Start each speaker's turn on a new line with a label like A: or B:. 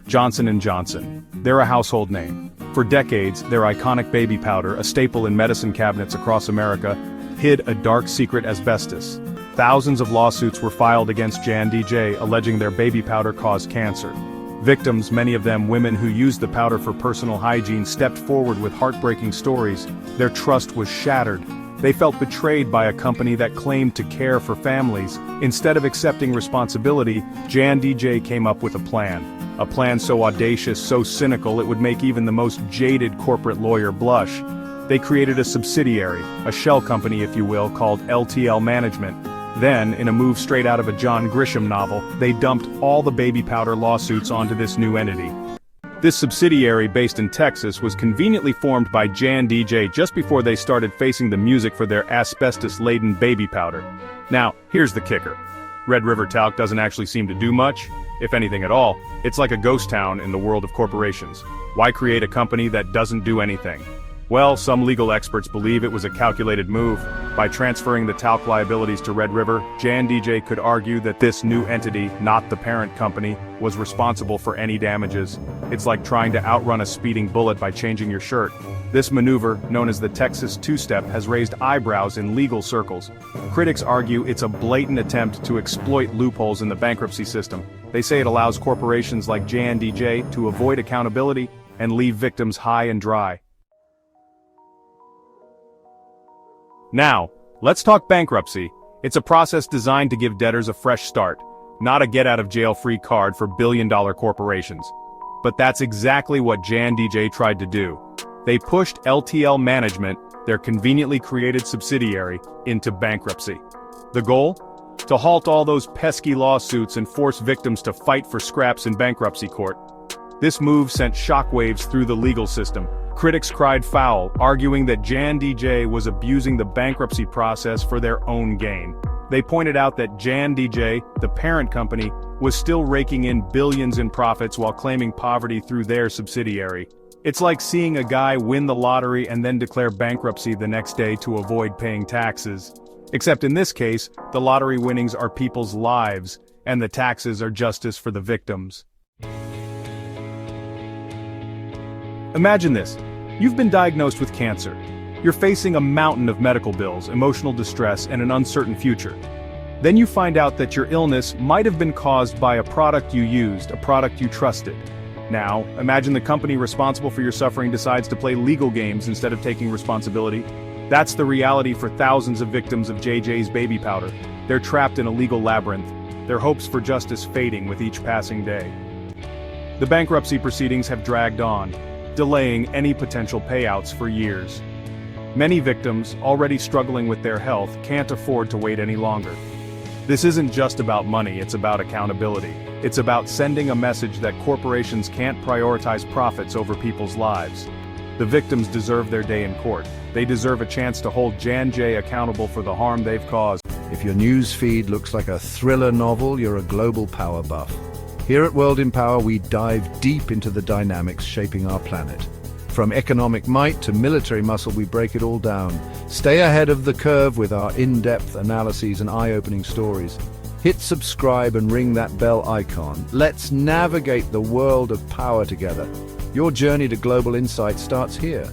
A: Johnson & Johnson. They're a household name. For decades, their iconic baby powder, a staple in medicine cabinets across America, hid a dark secret: asbestos. Thousands of lawsuits were filed against J&DJ, alleging their baby powder caused cancer. Victims, many of them women who used the powder for personal hygiene, stepped forward with heartbreaking stories. Their trust was shattered. They felt betrayed by a company that claimed to care for families. Instead of accepting responsibility, J&DJ came up with a plan. A plan so audacious, so cynical, it would make even the most jaded corporate lawyer blush. They created a subsidiary, a shell company if you will, called LTL Management. Then, in a move straight out of a John Grisham novel, they dumped all the baby powder lawsuits onto this new entity. This subsidiary, based in Texas, was conveniently formed by J&DJ just before they started facing the music for their asbestos-laden baby powder. Now, here's the kicker. Red River Talc doesn't actually seem to do much, if anything at all. It's like a ghost town in the world of corporations. Why create a company that doesn't do anything? Well, some legal experts believe it was a calculated move. By transferring the talc liabilities to Red River, J&DJ could argue that this new entity, not the parent company, was responsible for any damages. It's like trying to outrun a speeding bullet by changing your shirt. This maneuver, known as the Texas two-step, has raised eyebrows in legal circles. Critics argue it's a blatant attempt to exploit loopholes in the bankruptcy system. They say it allows corporations like J&DJ to avoid accountability and leave victims high and dry. Now, let's talk bankruptcy. It's a process designed to give debtors a fresh start, not a get-out-of-jail-free card for billion-dollar corporations. But that's exactly what J&DJ tried to do. They pushed LTL Management, their conveniently created subsidiary, into bankruptcy. The goal? To halt all those pesky lawsuits and force victims to fight for scraps in bankruptcy court. This move sent shockwaves through the legal system. Critics cried foul, arguing that J&DJ was abusing the bankruptcy process for their own gain. They pointed out that J&DJ, the parent company, was still raking in billions in profits while claiming poverty through their subsidiary. It's like seeing a guy win the lottery and then declare bankruptcy the next day to avoid paying taxes. Except in this case, the lottery winnings are people's lives, and the taxes are justice for the victims. Imagine this. You've been diagnosed with cancer. You're facing a mountain of medical bills, emotional distress, and an uncertain future. Then you find out that your illness might have been caused by a product you used, a product you trusted. Now, imagine the company responsible for your suffering decides to play legal games instead of taking responsibility. That's the reality for thousands of victims of JJ's baby powder. They're trapped in a legal labyrinth, their hopes for justice fading with each passing day. The bankruptcy proceedings have dragged on, delaying any potential payouts for years. Many victims, already struggling with their health, can't afford to wait any longer. This isn't just about money, it's about accountability. It's about sending a message that corporations can't prioritize profits over people's lives. The victims deserve their day in court. They deserve a chance to hold J&J accountable for the harm they've caused.
B: If your news feed looks like a thriller novel, you're a global power buff. Here at World in Power, we dive deep into the dynamics shaping our planet. From economic might to military muscle, we break it all down. Stay ahead of the curve with our in-depth analyses and eye-opening stories. Hit subscribe and ring that bell icon. Let's navigate the world of power together. Your journey to global insight starts here.